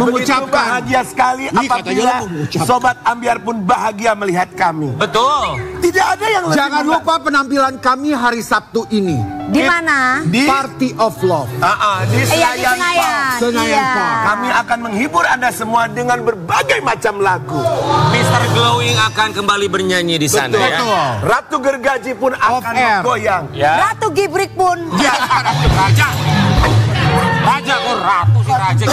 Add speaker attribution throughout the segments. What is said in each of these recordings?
Speaker 1: Mengucapkan.
Speaker 2: Bahagia sekali apabila Sobat Ambyar pun bahagia melihat kami.
Speaker 3: Betul.
Speaker 2: Tidak ada yang lebih
Speaker 1: Jangan lupa penampilan kami hari Sabtu ini.
Speaker 4: Di mana?
Speaker 2: Di
Speaker 1: Party of Love.
Speaker 2: di Senayan Park.
Speaker 1: Senayan Park.
Speaker 2: Kami akan menghibur Anda semua dengan berbagai macam lagu.
Speaker 3: Mr. Glowing akan kembali bernyanyi di sana ya.
Speaker 2: Ratu Gergaji pun akan bergoyang.
Speaker 3: Ya.
Speaker 4: Ratu Gibrik pun.
Speaker 3: Ya, Raja. Raja kok ratu sih Raja.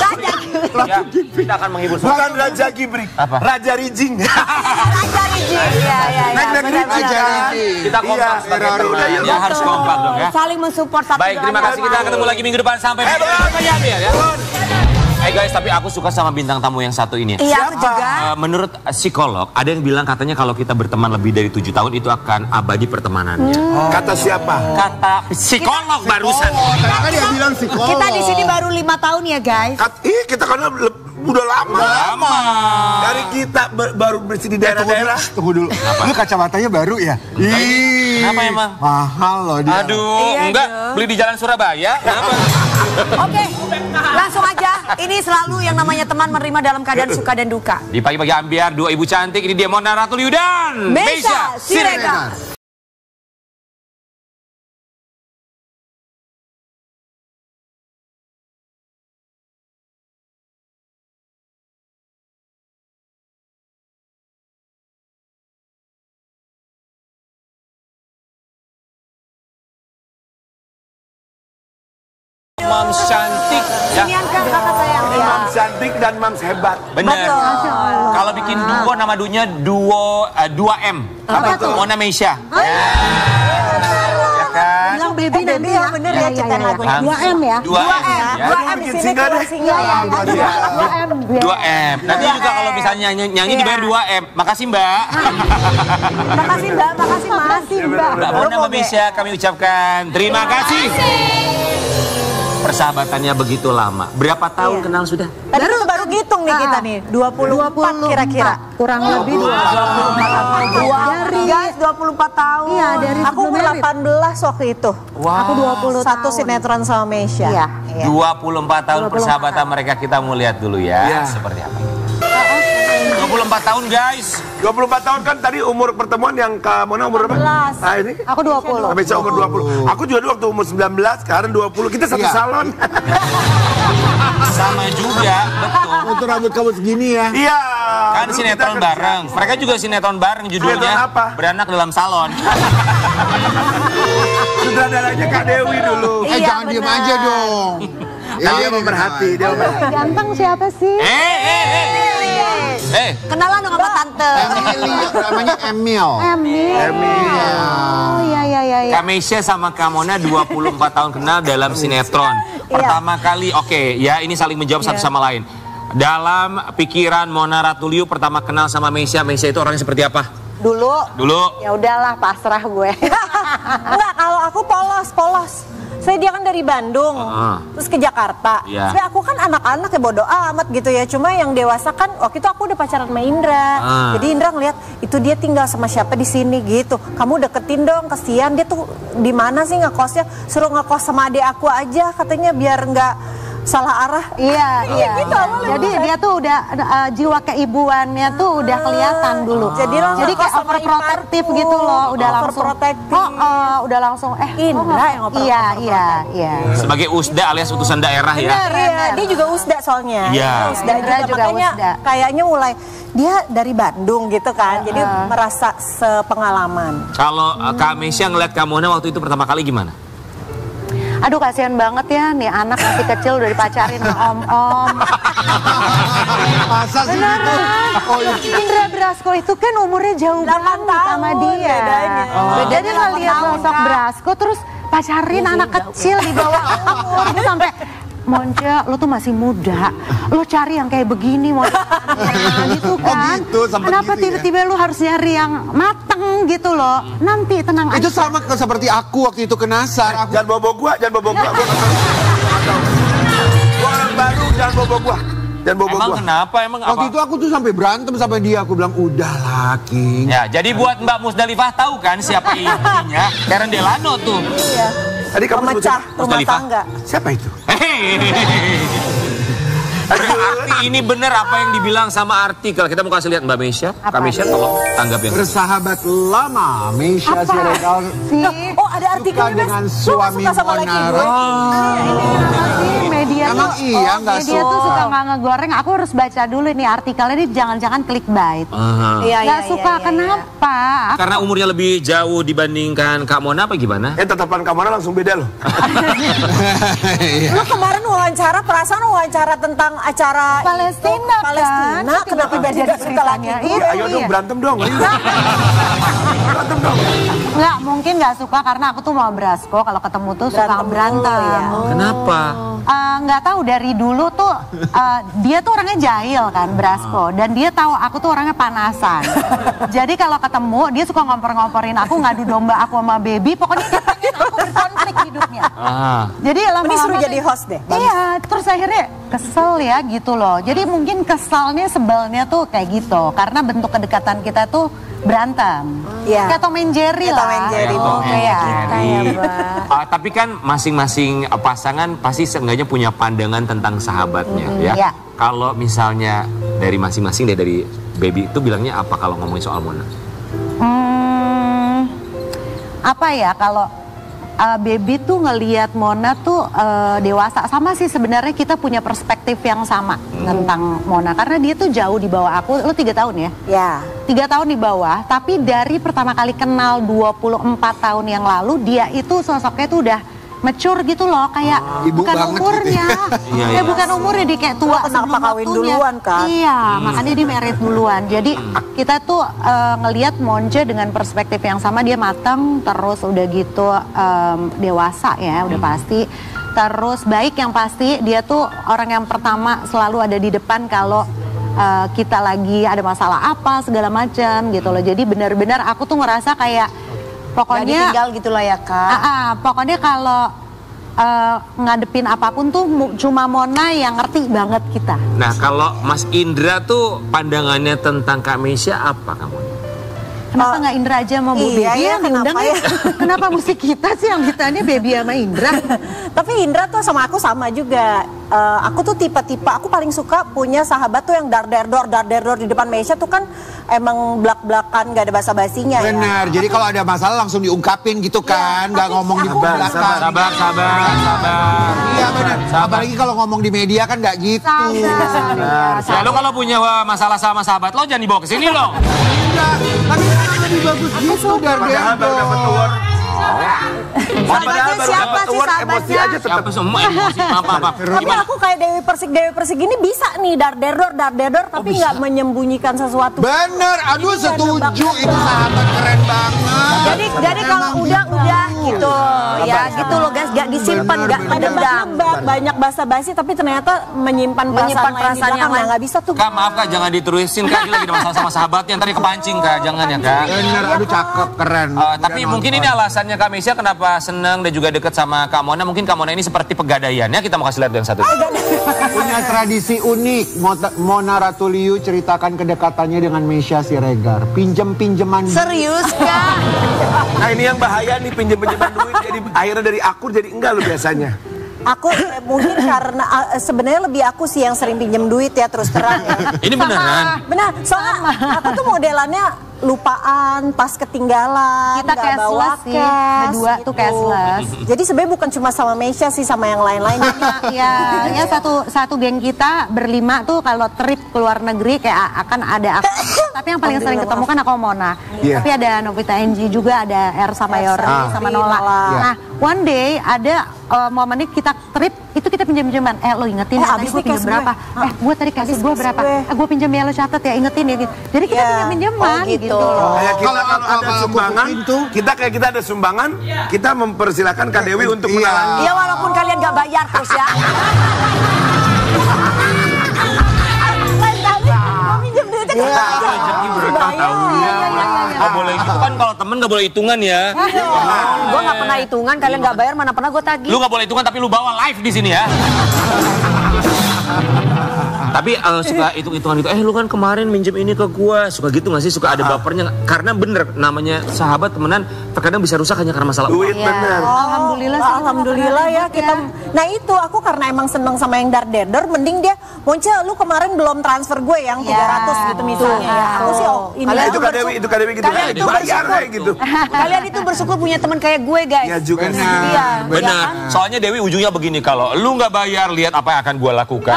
Speaker 3: Ya, kita akan menghibur semua.
Speaker 2: Bukan Raja Gibrik,
Speaker 3: Apa?
Speaker 2: Raja Rijing.
Speaker 4: Raja Rijing. Ya.
Speaker 2: Naik Rijing.
Speaker 3: Kita kompak. Ya harus kompak dong ya.
Speaker 4: Saling mensupport satu.
Speaker 3: Baik, terima kasih. Kita ketemu lagi minggu depan sampai minggu depan ya. Guys, tapi aku suka sama bintang tamu yang satu ini.
Speaker 4: Iya, aku juga.
Speaker 3: Menurut psikolog, ada yang bilang katanya kalau kita berteman lebih dari 7 tahun itu akan abadi pertemanannya.
Speaker 2: Kata siapa?
Speaker 3: Kata psikolog barusan.
Speaker 1: Ternyata dia bilang psikolog.
Speaker 4: Kita di sini baru 5 tahun ya, guys.
Speaker 2: Kita kan udah lama. Dari kita baru bersih di daerah-daerah.
Speaker 1: Tunggu dulu. Lu kacamatanya baru ya?
Speaker 3: Kenapa emang?
Speaker 1: Mahal loh dia.
Speaker 3: Aduh,
Speaker 4: Iya,
Speaker 3: enggak.
Speaker 4: Jo.
Speaker 3: Beli di Jalan Surabaya. Kenapa?
Speaker 4: Oke, langsung aja. Ini selalu yang namanya teman menerima dalam keadaan suka dan duka.
Speaker 3: Di pagi-pagi Ambyar, 2 ibu cantik. Ini dia Mona Ratuliu dan
Speaker 4: Meisya Siregar.
Speaker 3: Mams cantik. Ya.
Speaker 4: Ini kan kakak sayang dia.
Speaker 2: Mams cantik dan Mams hebat.
Speaker 3: Bener.
Speaker 4: Betul.
Speaker 3: Kalau bikin duo nama dunya duo 2M.
Speaker 4: Apa tuh?
Speaker 3: Mona Meisya. Ya kan?
Speaker 4: Bilang baby nanti ya. Bener ya ciptaan lagunya. 2M ya.
Speaker 3: 2M.
Speaker 4: 2M di sini keluar single ya.
Speaker 3: 2M. Nanti juga kalau misalnya nyanyi dibayar 2M. Makasih Mbak.
Speaker 4: Makasih Mbak, makasih Mas.
Speaker 3: Mbak Mona sama Meisya kami ucapkan terima kasih. Persahabatannya begitu lama. Berapa tahun kenal sudah?
Speaker 4: Baru ngitung nih kita nih. 24 kira-kira.
Speaker 5: Kurang lebih
Speaker 4: 24 tahun. Guys, 24 tahun.
Speaker 5: Iya, dari
Speaker 4: Aku umur 18 waktu itu.
Speaker 5: Aku 20
Speaker 4: Satu
Speaker 5: tahun.
Speaker 4: sinetron sama Meisya.
Speaker 5: Iya.
Speaker 3: 24 tahun persahabatan mereka, kita mau lihat dulu ya. Seperti apa. 24 tahun guys.
Speaker 2: 24 tahun kan tadi umur pertemuan yang Kak Mona umur berapa?
Speaker 4: 18.
Speaker 2: Nah ini?
Speaker 5: Aku 20.
Speaker 2: Meisya umur 20. Aku juga dulu waktu umur 19, sekarang 20. Kita satu salon.
Speaker 3: Sama juga, betul.
Speaker 1: Untuk rambut kamu segini ya.
Speaker 2: Iya.
Speaker 3: Kan
Speaker 2: dulu
Speaker 3: sinetron
Speaker 2: kita
Speaker 3: bareng. Mereka juga sinetron bareng judulnya.
Speaker 2: Sinetron apa?
Speaker 3: Beranak dalam salon.
Speaker 2: Sutradaranya Kak Dewi dulu.
Speaker 4: Iya,
Speaker 1: Jangan diem
Speaker 4: benar.
Speaker 1: aja dong.
Speaker 2: Dia memerhati, dia memerhati.
Speaker 5: Ganteng siapa sih?
Speaker 4: Kenalan dong sama tante.
Speaker 1: Namanya Emil.
Speaker 5: Emil. Oh iya.
Speaker 3: Kak Meisya sama Kak Mona 24 tahun kenal dalam sinetron. Pertama kali, ya ini saling menjawab satu sama lain. Dalam pikiran Mona Ratuliu pertama kenal sama Meisya itu orangnya seperti apa?
Speaker 5: Dulu. Ya udahlah, pasrah gue.
Speaker 4: Enggak, kalau aku polos. Dia kan dari Bandung, terus ke Jakarta.
Speaker 3: Iya.
Speaker 4: Saya aku kan anak-anak ya bodo amat gitu ya. Cuma yang dewasa kan waktu itu aku udah pacaran sama Indra. Jadi Indra ngeliat itu dia tinggal sama siapa di sini gitu. Kamu deketin dong, kesian dia tuh di mana sih ngekosnya? Suruh ngekos sama adik aku aja katanya biar nggak salah arah.
Speaker 5: Iya.
Speaker 4: Gitu, awalnya
Speaker 5: Jadi dia tuh udah jiwa keibuannya tuh udah kelihatan dulu.
Speaker 4: Jadi
Speaker 5: kayak overprotective gitu loh, udah langsung. Udah langsung
Speaker 4: Indra yang
Speaker 5: Iya.
Speaker 3: Sebagai Usda alias utusan daerah ya.
Speaker 4: Iya, dia juga Usda soalnya.
Speaker 3: Iya.
Speaker 4: Usda juga makanya
Speaker 5: Usda.
Speaker 4: kayaknya mulai dia dari Bandung gitu kan. Jadi merasa sepengalaman.
Speaker 3: Kalau Kak Meisya ngeliat Kak Mona waktu itu pertama kali gimana?
Speaker 5: Aduh kasihan banget ya nih anak masih kecil udah dipacarin sama om-om.
Speaker 1: Masa sih itu?
Speaker 5: Oh, Indra Brasko itu kan umurnya jauh banget sama dia.
Speaker 4: bedanya.
Speaker 5: Bedanya dia ngeliat sosok Brasko terus pacarin anak kecil di bawah umur. Dia sampai Monca, lo tuh masih muda, lo cari yang kayak begini, Monca. Gitu kan.
Speaker 1: gitu, sempet
Speaker 5: Kenapa
Speaker 1: gitu ya?
Speaker 5: tiba-tiba lo harus nyari yang mateng gitu loh. Nanti tenang aja.
Speaker 1: Itu sama seperti aku waktu itu ke Nasar.
Speaker 2: Jangan bobo gua. Gua orang baru, jangan bobo gua.
Speaker 3: Emang kenapa? Emang
Speaker 1: Waktu
Speaker 3: apa?
Speaker 1: itu aku tuh sampai berantem sampai dia. Aku bilang, udahlah King.
Speaker 3: Ya, jadi buat Mbak Musdalifah tahu kan siapa intinya? Karen Delano tuh.
Speaker 4: Iya.
Speaker 2: Tadi kamu
Speaker 4: Pemecah rumah
Speaker 3: Musdalifah?
Speaker 4: tangga.
Speaker 2: siapa itu?
Speaker 3: Berarti ini benar apa yang dibilang sama artikel. Kita mau kasih lihat Mbak Meisha. Kak Meisha tolong tanggap yang
Speaker 1: Bersahabat lama, Meisha Siregar
Speaker 4: Oh, ada artikelnya
Speaker 1: dengan suami Mona.
Speaker 5: Media
Speaker 1: Emang
Speaker 5: tuh,
Speaker 1: iya, nggak
Speaker 5: media tuh suka nggak ngegoreng. Aku harus baca dulu nih artikelnya, ini jangan-jangan clickbait. Nggak suka, kenapa?
Speaker 3: Karena umurnya lebih jauh dibandingkan Kak Mona apa gimana?
Speaker 2: Tetapan Kak Mona langsung beda loh.
Speaker 4: Lu kemarin wawancara, perasaan wawancara tentang acara
Speaker 5: Palestina
Speaker 4: itu, Palestina,
Speaker 5: kan?
Speaker 4: kenapa beda ceritanya?
Speaker 5: Iya,
Speaker 2: Ayo dong berantem dong. Berantem dong.
Speaker 5: Nggak, mungkin nggak suka karena aku tuh mau Brasco, kalau ketemu tuh suka berantem.
Speaker 3: Kenapa?
Speaker 5: Nggak tahu, dari dulu tuh dia tuh orangnya jahil kan, Brasco, dan dia tahu aku tuh orangnya panasan. Jadi kalau ketemu dia suka ngompor-ngomporin aku, ngadu domba aku sama baby, pokoknya dia pengen aku berkonflik hidupnya. Jadi
Speaker 4: Ini suruh
Speaker 5: lama-lama
Speaker 4: jadi host deh.
Speaker 5: Iya, terus akhirnya kesel ya gitu loh. Jadi mungkin kesalnya, sebelnya tuh kayak gitu, karena bentuk kedekatan kita tuh berantem.
Speaker 4: Iya.
Speaker 5: Kayak Tom and Jerry
Speaker 4: Kayak
Speaker 5: lah.
Speaker 4: Tom and Jerry,
Speaker 5: Kayak
Speaker 4: kita ya, Mbak.
Speaker 3: Tapi kan masing-masing pasangan pasti seenggaknya punya pandangan tentang sahabatnya ya.
Speaker 5: Iya.
Speaker 3: Kalau misalnya dari masing-masing dari baby itu bilangnya apa kalau ngomongin soal Mona?
Speaker 5: Apa ya, kalau baby tuh ngelihat Mona tuh dewasa. Sama sih sebenarnya, kita punya perspektif yang sama tentang Mona. Karena dia tuh jauh di bawah aku. Lu 3 tahun ya?
Speaker 4: Ya.
Speaker 5: 3 tahun di bawah, tapi dari pertama kali kenal 24 tahun yang lalu, dia itu sosoknya tuh udah mature gitu loh, kayak
Speaker 1: Ibu
Speaker 5: bukan
Speaker 1: banget
Speaker 5: umurnya.
Speaker 3: Iya,
Speaker 5: Kayak
Speaker 3: iya.
Speaker 5: bukan umurnya, dia kayak tua
Speaker 4: Kenapa
Speaker 5: sebelum
Speaker 4: kawin
Speaker 5: waktunya.
Speaker 4: duluan, kan?
Speaker 5: Iya, makanya dia married duluan. Jadi kita tuh ngelihat Monce dengan perspektif yang sama, dia matang, terus udah gitu dewasa ya, udah pasti. Terus baik yang pasti, dia tuh orang yang pertama selalu ada di depan kalau kita lagi ada masalah apa segala macam gitu loh. Jadi benar-benar aku tuh ngerasa kayak pokoknya
Speaker 4: tinggal gitu lah ya, Kak.
Speaker 5: pokoknya kalau ngadepin apapun tuh cuma Mona yang ngerti banget kita.
Speaker 3: Nah kalau Mas Indra tuh pandangannya tentang Kak Meisha apa kamu?
Speaker 5: Kenapa nggak Indra aja sama Bu
Speaker 4: Iya,
Speaker 5: Baby
Speaker 4: iya,
Speaker 5: yang diundang
Speaker 4: kenapa
Speaker 5: ya?
Speaker 4: ya?
Speaker 5: Kenapa mesti kita sih yang ditanya Baby sama Indra?
Speaker 4: Tapi Indra tuh sama aku sama juga. Aku tuh tipe-tipe, aku paling suka punya sahabat tuh yang dar der dor di depan Meisha tuh kan emang belak-belakan, gak ada basa-basinya ya.
Speaker 1: Benar, jadi kalau ada masalah langsung diungkapin gitu kan, nggak
Speaker 4: tapi
Speaker 1: ngomong di
Speaker 4: aku
Speaker 1: belakang.
Speaker 3: Sabar.
Speaker 1: Iya benar, apalagi kalau ngomong di media kan nggak gitu.
Speaker 3: Ya lo kalau punya masalah sama sahabat lo jangan dibawa ke sini lo.
Speaker 1: Enggak, tapi kan lebih bagus gitu
Speaker 2: Padahal baru dapat award.
Speaker 4: Sahabatnya siapa sih
Speaker 2: Emosi
Speaker 4: sahabatnya?
Speaker 2: aja tetap.
Speaker 3: Siapa semua emosi apa?
Speaker 4: Tapi aku kayak Dewi Persik gini bisa nih dar der dor tapi nggak menyembunyikan sesuatu.
Speaker 1: Bener, aduh
Speaker 4: Iya,
Speaker 1: setuju, itu sahabat keren banget.
Speaker 6: Jadi kalau udah gitu ya gitu loh guys, gak disimpan, gak pendendam.
Speaker 4: Banyak basa-basi tapi ternyata menyimpan perasaan yang lain nggak bisa tuh.
Speaker 3: Kak maaf Kak jangan diterusin Kak, ini lagi ada masalah sama sahabatnya, ntar dia kepancing Kak, jangan ya Kak.
Speaker 1: Bener, aduh cakep, keren.
Speaker 3: Tapi mungkin ini alasannya Kak Meisha kenapa senang dan juga dekat sama Kak Mona. Mungkin Kak Mona ini seperti pegadaiannya, kita mau kasih lihat yang satu.
Speaker 1: Punya tradisi unik. Mona Ratuliu ceritakan kedekatannya dengan Meisha Siregar. Pinjem-pinjeman.
Speaker 6: Serius Kak?
Speaker 2: Nah ini yang bahaya nih, pinjem-pinjeman duit jadi akhirnya dari akur jadi enggak lo biasanya.
Speaker 4: Aku mungkin karena sebenarnya lebih aku sih yang sering pinjem duit ya, terus terang ya.
Speaker 3: Ini beneran?
Speaker 4: Benar, soalnya aku tuh modelannya lupaan, pas ketinggalan,
Speaker 5: Kita
Speaker 4: nggak bawa
Speaker 5: cashless sih,
Speaker 4: cash,
Speaker 5: berdua tuh cashless.
Speaker 4: Jadi sebenarnya bukan cuma sama Meisha sih, sama yang lain-lain.
Speaker 5: Ya satu geng kita berlima tuh kalau trip ke luar negeri kayak akan ada aku. Tapi yang paling sering ketemu kan aku sama Mona.
Speaker 1: Iya.
Speaker 5: Tapi ada Novita NG juga, ada Ersa Mayori sama Nola. Nah, one day ada momennya kita trip, itu kita pinjam-pinjaman. Lo ingetin ya, tadi
Speaker 4: abis
Speaker 5: gue
Speaker 4: nih
Speaker 5: pinjam
Speaker 4: cash
Speaker 5: berapa? Gue tadi cash gue berapa? Gue pinjam ya, lo catat ya, ingetin ya. Jadi kita pinjam-pinjaman gitu loh.
Speaker 2: Kayak kita
Speaker 1: Kalau-
Speaker 2: kalau ada
Speaker 1: kalau
Speaker 2: sumbangan,
Speaker 1: kukuin tuh.
Speaker 2: kita ada sumbangan, kita mempersilahkan Kak Dewi untuk
Speaker 1: Iya.
Speaker 2: menalangi.
Speaker 6: Ya walaupun kalian gak bayar terus ya.
Speaker 4: Pinjam duitnya ke
Speaker 3: Rezeki berkah tahunnya. Gak boleh gitu kan, kalau temen gak boleh hitungan ya.
Speaker 6: Gue gak pernah hitungan, kalian gak bayar, mana pernah gue tagih.
Speaker 3: Lu gak boleh hitungan tapi lu bawa live di sini ya. Tapi suka hitung-hitungan gitu, lu kan kemarin minjem ini ke gua, suka gitu gak sih? Suka ada bapernya nggak? Karena bener, namanya sahabat temenan terkadang bisa rusak hanya karena masalah
Speaker 2: Duit
Speaker 3: uang.
Speaker 2: bener.
Speaker 5: Alhamdulillah sih,
Speaker 4: Alhamdulillah ya kita. Nah itu aku karena emang seneng sama yang dar-der, mending dia Monce, lu kemarin belum transfer gue yang 300 gitu misalnya. Ya. Aku sih ini.
Speaker 2: Itu Kak Dewi gitu.
Speaker 6: Kalian itu
Speaker 2: Dibayar kayak gitu.
Speaker 6: Kalian itu bersyukur punya teman kayak gue, guys.
Speaker 2: Iya juga sih.
Speaker 3: Benar. Soalnya Dewi ujungnya begini, kalau lu nggak bayar, lihat apa yang akan gue lakukan.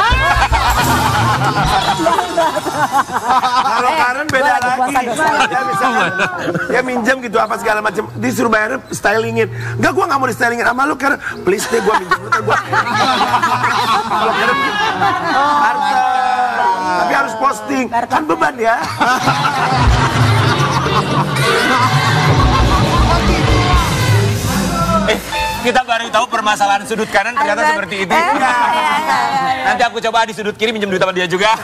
Speaker 2: Kalau Karen beda lagi. Ya misalkan dia minjem gitu apa segala macam, disuruh bayarnya stylingin. Enggak, gue nggak mau di stylingin sama lu Karen. Please deh, gue minjem lu kan gue. Kalau Karen harta, tapi harus posting. Kan beban ya.
Speaker 3: Kita baru tahu permasalahan sudut kanan ternyata seperti itu. Nanti aku coba di sudut kiri minjem duit sama dia juga.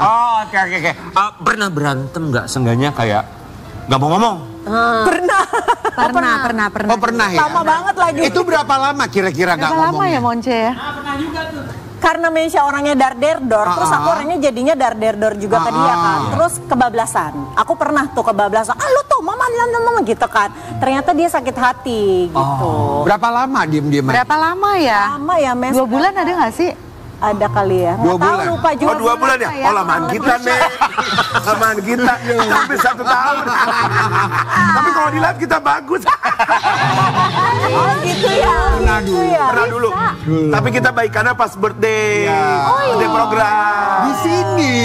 Speaker 3: Oh, oke. Pernah berantem nggak? Seenggaknya kayak nggak mau ngomong.
Speaker 4: Pernah.
Speaker 1: Oh pernah ya?
Speaker 4: Lama banget lagi.
Speaker 1: Itu berapa lama kira-kira nggak
Speaker 5: Berapa lama
Speaker 1: ngomong?
Speaker 5: ya Monce ya?
Speaker 4: Karena Meisha orangnya darderdor, terus aku orangnya jadinya darderdor juga ke dia kan. Terus kebablasan. Aku pernah tuh kebablasan. Lu tuh mama gitu kan. Ternyata dia sakit hati gitu.
Speaker 1: Berapa lama diem-diem?
Speaker 5: Berapa lama ya?
Speaker 4: Lama ya, Mes.
Speaker 5: 2 bulan ada nggak sih?
Speaker 4: Ada kali ya.
Speaker 1: 2
Speaker 4: Nggak tahu,
Speaker 1: bulan.
Speaker 4: lupa juga.
Speaker 2: Oh 2 bulan ya? Oh lamaan kita nih. Lamaan kita. Sampai 1 tahun. Tapi kalau dilihat kita bagus.
Speaker 4: Oh gitu ya.
Speaker 1: Pernah dulu.
Speaker 2: Pernah dulu. Tapi kita baikannya pas birthday. Birthday program.
Speaker 1: Di sini.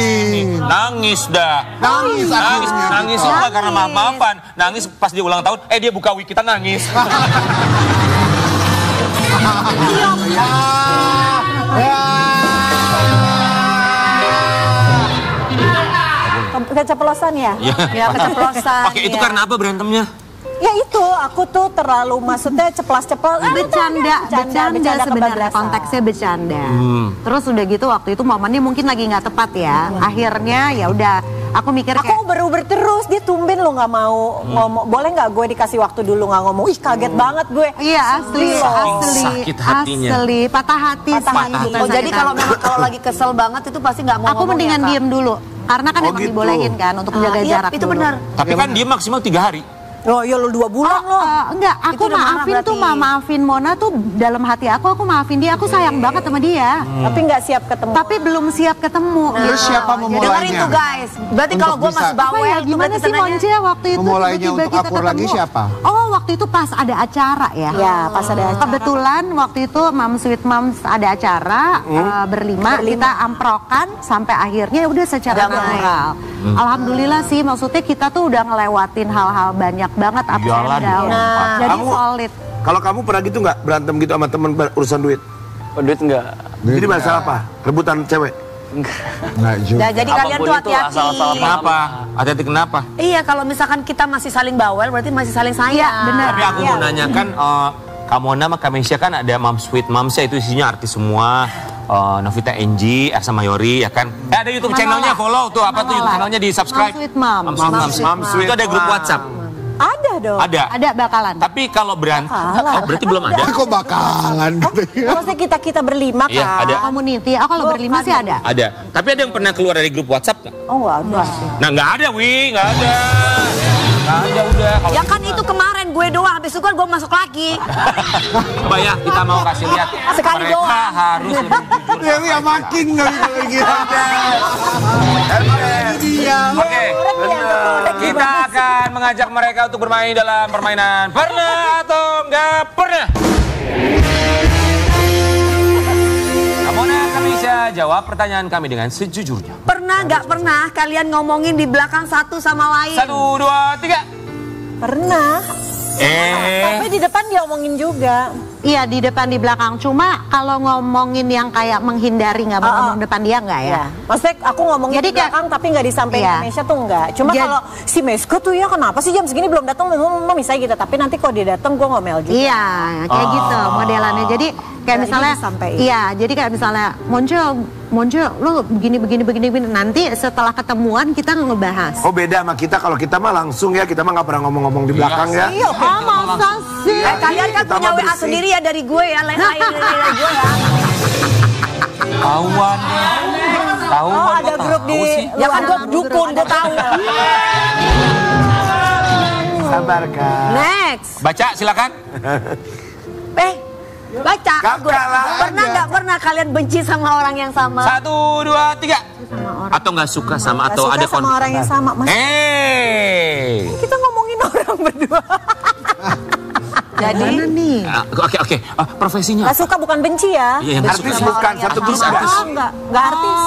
Speaker 3: Nangis dah.
Speaker 1: Nangis akhirnya.
Speaker 3: Nangis juga karena maaf-maafan. Nangis pas dia ulang tahun. Dia buka wig, kita nangis.
Speaker 4: Keceplosan ya?
Speaker 6: Ya, keceplosan.
Speaker 3: Oke, itu karena apa berantemnya?
Speaker 4: Ya itu, aku tuh terlalu maksudnya ceplas-ceplos.
Speaker 5: Bercanda sebenarnya
Speaker 4: kebablasan.
Speaker 5: konteksnya bercanda. Terus udah gitu waktu itu momennya mungkin lagi nggak tepat ya. Akhirnya ya udah aku mikir kayak
Speaker 4: Aku beruber terus, dia tumben lo nggak mau ngomong. Boleh nggak gue dikasih waktu dulu nggak ngomong? Ih kaget banget gue.
Speaker 5: iya asli,
Speaker 3: Sakit hatinya.
Speaker 5: asli, patah hati
Speaker 4: Patah
Speaker 5: sih,
Speaker 4: hati.
Speaker 5: bukan
Speaker 6: Oh, jadi
Speaker 5: sakit
Speaker 6: kalau
Speaker 5: hati.
Speaker 6: memang kalau lagi kesel banget itu pasti nggak mau
Speaker 5: Aku
Speaker 6: ngomong
Speaker 5: mendingan
Speaker 6: ya, Kak?
Speaker 5: diem dulu. Karena kan emang
Speaker 2: gitu.
Speaker 5: dibolehin kan untuk menjaga
Speaker 6: Iya,
Speaker 5: jarak
Speaker 6: itu
Speaker 5: dulu.
Speaker 6: benar.
Speaker 3: Tapi kan dia maksimal 3 hari.
Speaker 4: Oh ya lo 2 bulan lo.
Speaker 5: Enggak, aku
Speaker 6: Itu udah marah
Speaker 5: maafin tuh,
Speaker 6: berarti.
Speaker 5: maafin Mona tuh dalam hati aku maafin dia, aku sayang banget sama dia.
Speaker 4: Tapi nggak siap ketemu.
Speaker 5: Tapi belum siap ketemu.
Speaker 1: Terus siapa
Speaker 6: Dengerin
Speaker 1: memulainya?
Speaker 6: tuh guys. Berarti
Speaker 1: Untuk
Speaker 6: kalau gue
Speaker 1: bisa-
Speaker 6: masih
Speaker 5: Apa
Speaker 6: bawel
Speaker 5: ya,
Speaker 6: tuh
Speaker 5: gimana
Speaker 6: berarti
Speaker 5: sih
Speaker 6: tenangnya.
Speaker 5: Monce waktu itu
Speaker 1: Memulainya
Speaker 5: tiba-tiba
Speaker 1: untuk
Speaker 5: kita
Speaker 1: akur lagi
Speaker 5: ketemu.
Speaker 1: siapa?
Speaker 5: Oh waktu itu pas ada acara ya.
Speaker 4: Ya pas ada acara.
Speaker 5: Kebetulan waktu itu Mam Sweet Moms ada acara berlima, kita amprokan sampai akhirnya udah secara
Speaker 6: Damai.
Speaker 5: natural. Alhamdulillah sih, maksudnya kita tuh udah ngelewatin hal-hal banyak banget up
Speaker 3: Iyalah
Speaker 5: and down.
Speaker 3: dong.
Speaker 5: Jadi
Speaker 2: Kamu-
Speaker 5: solid.
Speaker 2: Kalau kamu pernah gitu nggak berantem gitu sama temen urusan duit?
Speaker 7: Oh, duit enggak.
Speaker 2: Jadi masalah apa? Rebutan cewek?
Speaker 1: Nggak juga.
Speaker 6: Nah, jadi kalian
Speaker 7: Apapun
Speaker 6: tuh
Speaker 7: itu,
Speaker 6: hati-hati.
Speaker 7: asal-asal
Speaker 3: Kenapa? Hati-hati kenapa?
Speaker 6: Iya, kalau misalkan kita masih saling bawel berarti masih saling sayang.
Speaker 5: Iya, benar.
Speaker 3: Tapi aku mau nanyakan, Kamona sama Kameisha kan ada Mom Sweet Moms ya, itu isinya artis semua. Novita Enji, Ersa Mayori ya kan. Ada YouTube channelnya, follow tuh apa tuh YouTube channelnya di subscribe.
Speaker 5: Mom Sweet Moms.
Speaker 2: Mom Sweet
Speaker 3: Itu ada grup
Speaker 2: Moms.
Speaker 3: WhatsApp.
Speaker 4: Ada dong.
Speaker 3: Ada.
Speaker 5: Ada bakalan.
Speaker 3: Tapi kalau berantem, oh, berarti belum ada.
Speaker 1: Kok bakalan gitu ya?
Speaker 4: Maksudnya kita berlima kan.
Speaker 3: Iya, ada.
Speaker 5: Community, aku kalau berlima sih ada.
Speaker 3: Ada. Tapi ada yang pernah keluar dari grup WhatsApp nggak?
Speaker 4: Oh nggak sih.
Speaker 3: Nah nggak ada, Wi, nggak ada. Nggak ada udah. Kalau
Speaker 6: Ya kan itu kemarin gue doang, habis itu kan gue masuk lagi.
Speaker 3: coba ya kita mau kasih lihat.
Speaker 6: Sekali
Speaker 3: Mereka
Speaker 6: doang.
Speaker 3: harus lebih jujur.
Speaker 1: Dewi ya makin nggak bisa gitu.
Speaker 3: Oke, kita akan mengajak mereka untuk bermain dalam permainan pernah atau nggak pernah. Kamona, Kameisha, jawab pertanyaan kami dengan sejujurnya.
Speaker 6: Pernah nggak pernah kalian ngomongin di belakang satu sama lain?
Speaker 3: 1, 2, 3.
Speaker 4: Pernah. Tapi di depan dia omongin juga.
Speaker 5: Iya di depan di belakang. Cuma kalau ngomongin yang kayak menghindari nggak mau ngomong depan dia nggak ya?
Speaker 4: Ya. Maksudnya aku ngomongin
Speaker 5: Jadi
Speaker 4: di belakang tapi nggak disampaikan
Speaker 5: Iya.
Speaker 4: ke Meisha tuh enggak. Cuma
Speaker 5: Jadi-
Speaker 4: kalau si Mesko tuh ya kenapa sih jam segini belum datang misalnya gitu. Tapi nanti kalau dia datang gue ngomel juga.
Speaker 5: Iya kayak gitu modelannya. Jadi kayak
Speaker 4: Nah,
Speaker 5: misalnya,
Speaker 4: ini disampaikan.
Speaker 5: iya jadi kayak misalnya Monce, lo begini. Nanti setelah ketemuan kita ngebahas.
Speaker 2: Oh beda sama kita, kalau kita mah langsung ya, kita mah nggak pernah ngomong-ngomong di belakang ya.
Speaker 4: Iya,
Speaker 5: Masa sih?
Speaker 6: Kalian kan
Speaker 2: Kita
Speaker 6: punya
Speaker 2: mah
Speaker 6: WA
Speaker 2: bersih.
Speaker 6: sendiri ya dari gue ya, lain-lain dari gue ya.
Speaker 3: Tahuan deh. Tahuan.
Speaker 4: Oh ada
Speaker 3: kok
Speaker 4: grup
Speaker 3: tahu
Speaker 4: di
Speaker 3: sih?
Speaker 6: Ya kan gue dukun, gue tahu.
Speaker 2: Sabar Kak.
Speaker 6: Next.
Speaker 3: Baca silakan.
Speaker 6: Baca.
Speaker 2: Kakak lah.
Speaker 6: Pernah nggak pernah kalian benci sama orang yang sama?
Speaker 3: 1, 2, 3. Atau nggak suka sama
Speaker 4: Nggak
Speaker 3: atau
Speaker 4: suka
Speaker 3: ada
Speaker 4: sama orang yang sama. Mas, kita ngomongin orang berdua.
Speaker 6: Jadi
Speaker 5: nih.
Speaker 3: Oke. Profesinya.
Speaker 4: Gak suka bukan benci ya.
Speaker 3: Iya, yang
Speaker 2: Artis
Speaker 3: suka.
Speaker 2: bukan, satu grup
Speaker 3: Artis.
Speaker 2: enggak.
Speaker 4: Enggak artis.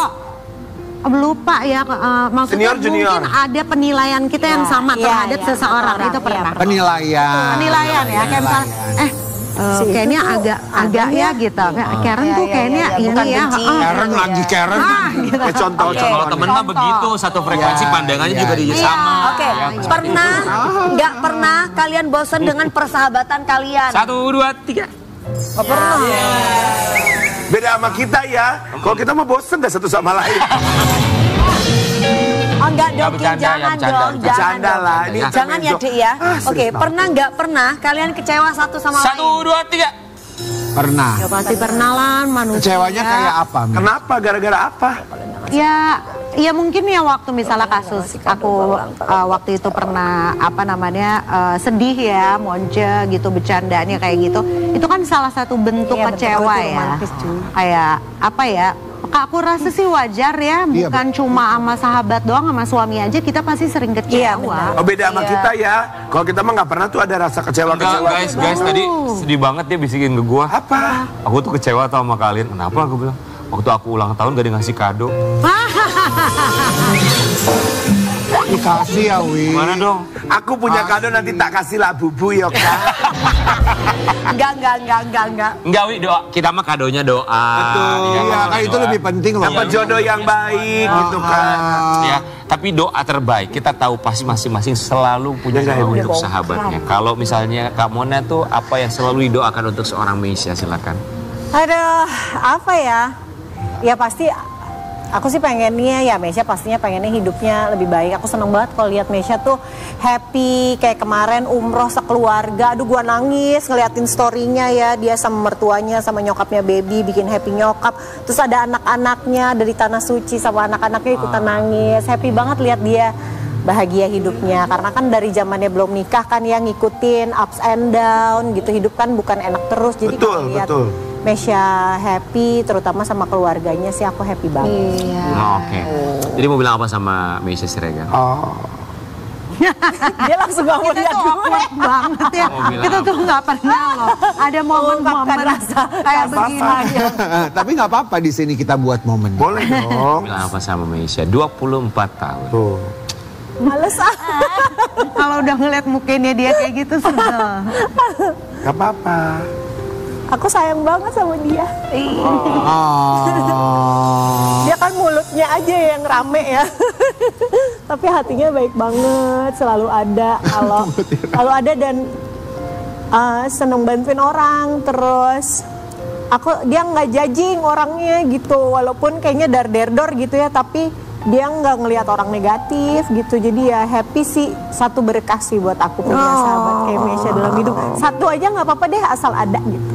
Speaker 5: Lupa ya, maksudnya
Speaker 2: Senior, junior.
Speaker 5: mungkin ada penilaian kita yang sama
Speaker 4: Iya,
Speaker 5: terhadap
Speaker 4: iya,
Speaker 5: seseorang, itu pernah.
Speaker 1: Penilaian.
Speaker 5: Penilaian ya, kayak misalnya, kayaknya agak ya gitu. Karen tuh kayaknya ini
Speaker 6: bukan
Speaker 5: ya.
Speaker 6: benci.
Speaker 1: Karen lagi Karen.
Speaker 5: Gitu.
Speaker 2: Contoh.
Speaker 3: Kalau temen mah begitu, satu frekuensi pandangannya juga dia sama.
Speaker 6: Oke, pernah nggak pernah kalian bosan dengan persahabatan kalian?
Speaker 3: 1, 2, 3.
Speaker 2: Beda sama kita ya. Kalau kita mah bosen dah satu sama lain.
Speaker 6: Oh enggak dong,
Speaker 3: bercanda,
Speaker 6: jangan
Speaker 3: ya, bercanda,
Speaker 6: dong,
Speaker 3: bercanda.
Speaker 2: Canda lah. Ini
Speaker 6: Jangan ya Dik ya. Oke, pernah nggak pernah kalian kecewa satu sama
Speaker 3: 1,
Speaker 6: lain?
Speaker 3: 2, 3.
Speaker 1: Pernah.
Speaker 5: Ya pasti pernah lah manusia.
Speaker 1: Kecewanya kayak apa? Mi?
Speaker 2: Kenapa? Gara-gara apa?
Speaker 5: Ya mungkin ya waktu misalnya kasus aku waktu itu pernah sedih ya, monce gitu, bercandanya kayak gitu. Itu kan salah satu bentuk
Speaker 4: Iya,
Speaker 5: kecewa
Speaker 4: betul,
Speaker 5: ya.
Speaker 4: romantis, cuy.
Speaker 5: Kayak apa ya? Kak, aku rasa sih wajar ya,
Speaker 1: Iya,
Speaker 5: bukan cuma sama sahabat doang, sama suami aja kita pasti sering
Speaker 4: Iya,
Speaker 5: kecewa.
Speaker 2: Oh beda sama kita ya. Kalau kita mah nggak pernah tuh ada rasa kecewa-kecewa.
Speaker 3: Enggak, guys, tadi sedih banget dia bisikin ke gua.
Speaker 2: Apa?
Speaker 3: Aku tuh kecewa tau sama kalian. Kenapa aku bilang? Waktu aku ulang tahun gak dikasih kado.
Speaker 1: Dikasih ya, Wi.
Speaker 3: Mana dong?
Speaker 2: Aku punya kado nanti tak kasih lah bubu ya Kak.
Speaker 6: Enggak.
Speaker 3: Enggak, Wi, doa. Kita mah kadonya doa.
Speaker 2: Betul.
Speaker 1: Iya, kan itu lebih penting loh.
Speaker 2: Dapat jodoh yang baik gitu kan.
Speaker 3: Ya, tapi doa terbaik kita tahu pasti masing-masing selalu punya doa untuk sahabatnya. Kalau misalnya Kak Mona tuh apa yang selalu didoakan untuk seorang Meisya, silakan.
Speaker 4: Aduh, apa ya? Ya pasti aku sih pengennya ya Meisya pastinya pengennya hidupnya lebih baik. Aku seneng banget kalau lihat Meisya tuh happy kayak kemarin umroh sekeluarga. Aduh gua nangis ngeliatin story-nya ya, dia sama mertuanya sama nyokapnya baby bikin happy nyokap. Terus ada anak-anaknya dari tanah suci sama anak-anaknya ikutan nangis. Happy banget lihat dia bahagia hidupnya karena kan dari zamannya belum nikah kan ya ngikutin ups and down gitu. Hidup kan bukan enak terus. Jadi
Speaker 2: Betul,
Speaker 4: kalau lihat
Speaker 2: betul.
Speaker 4: Meisya happy, terutama sama keluarganya sih aku happy banget.
Speaker 3: Oke. Jadi mau bilang apa sama Meisya Siregar?
Speaker 2: Oh.
Speaker 4: Dia langsung gak mau
Speaker 5: Kita
Speaker 4: lihat
Speaker 5: tuh
Speaker 4: gue.
Speaker 5: awkward banget ya.
Speaker 3: Mau bilang
Speaker 5: Kita tuh nggak pernah loh. Ada momen-momen
Speaker 4: rasa
Speaker 5: kayak begini.
Speaker 1: Tapi nggak apa-apa di sini kita buat momen.
Speaker 2: Boleh dong.
Speaker 3: Bilang apa sama Meisya? 24 tahun.
Speaker 2: Tuh.
Speaker 4: Males ah.
Speaker 5: Kalau udah ngeliat mukanya dia kayak gitu sebel.
Speaker 2: Gak apa-apa.
Speaker 4: Aku sayang banget sama dia.
Speaker 1: Oh.
Speaker 4: Dia kan mulutnya aja yang rame ya. Tapi hatinya baik banget, selalu ada. Kalau ada dan seneng bantuin orang. Terus dia nggak judging orangnya gitu. Walaupun kayaknya dar-der-dor gitu ya, tapi dia nggak ngelihat orang negatif gitu. Jadi ya happy sih, satu berkah sih buat aku punya sahabat kayak Meisya dalam hidup. Satu aja nggak apa-apa deh asal ada gitu.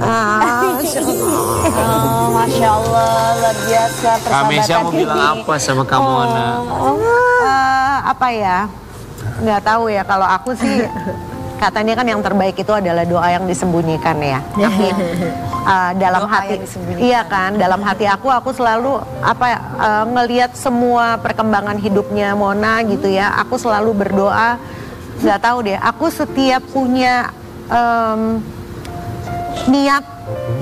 Speaker 6: Masya Allah, luar biasa
Speaker 3: Kak Meisya mau bilang apa sama Kak Mona?
Speaker 5: Apa ya? Nggak tahu ya. Kalau aku sih katanya kan yang terbaik itu adalah doa yang disembunyikan ya. Amin. Dalam
Speaker 6: Doa
Speaker 5: hati,
Speaker 6: yang disembunyikan.
Speaker 5: iya kan. Dalam hati aku selalu ngelihat semua perkembangan hidupnya Mona gitu ya. Aku selalu berdoa. Nggak tahu deh. Aku setiap punya niat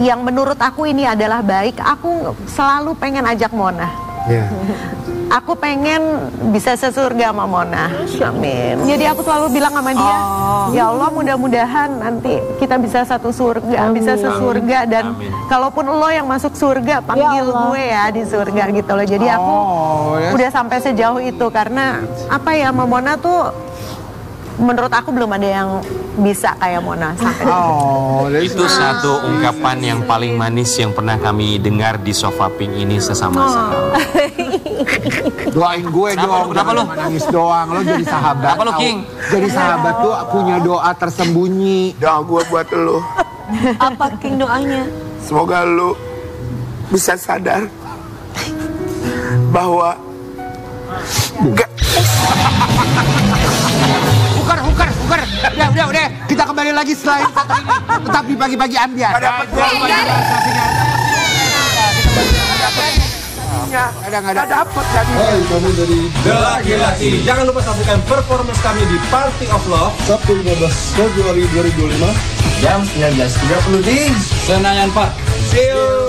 Speaker 5: yang menurut aku ini adalah baik, aku selalu pengen ajak Mona.
Speaker 2: Iya.
Speaker 5: Aku pengen bisa sesurga sama Mona. Amin. Jadi aku selalu bilang sama dia, ya Allah mudah-mudahan nanti kita bisa satu surga, bisa sesurga dan kalaupun lo yang masuk surga panggil gue ya di surga gitu loh. Jadi aku udah sampai sejauh itu karena apa ya, sama Mona tuh menurut aku belum ada yang bisa kayak Mona sampai
Speaker 3: Itu satu ungkapan yang paling manis yang pernah kami dengar di Sofa Pink ini sesama-sama.
Speaker 1: Doain gue dong.
Speaker 3: Kenapa lu?
Speaker 1: Nangis doang. Lo jadi sahabat.
Speaker 3: Apa lu, King?
Speaker 1: Jadi sahabat tuh punya doa tersembunyi.
Speaker 2: Doa gue buat lu.
Speaker 6: Apa King doanya?
Speaker 2: Semoga lu bisa sadar bahwa
Speaker 1: Uker. Udah. Kita kembali lagi selain satu ini. Tetap di pagi-pagi ambiar.
Speaker 2: Gak dapet gua. Gak dapet jadi.
Speaker 7: Hai, kami dari The Laki-Laki. Jangan lupa saksikan performance kami di Party of Love Sabtu 15 Februari 2025 jam 19.30 di Senayan Park. See you.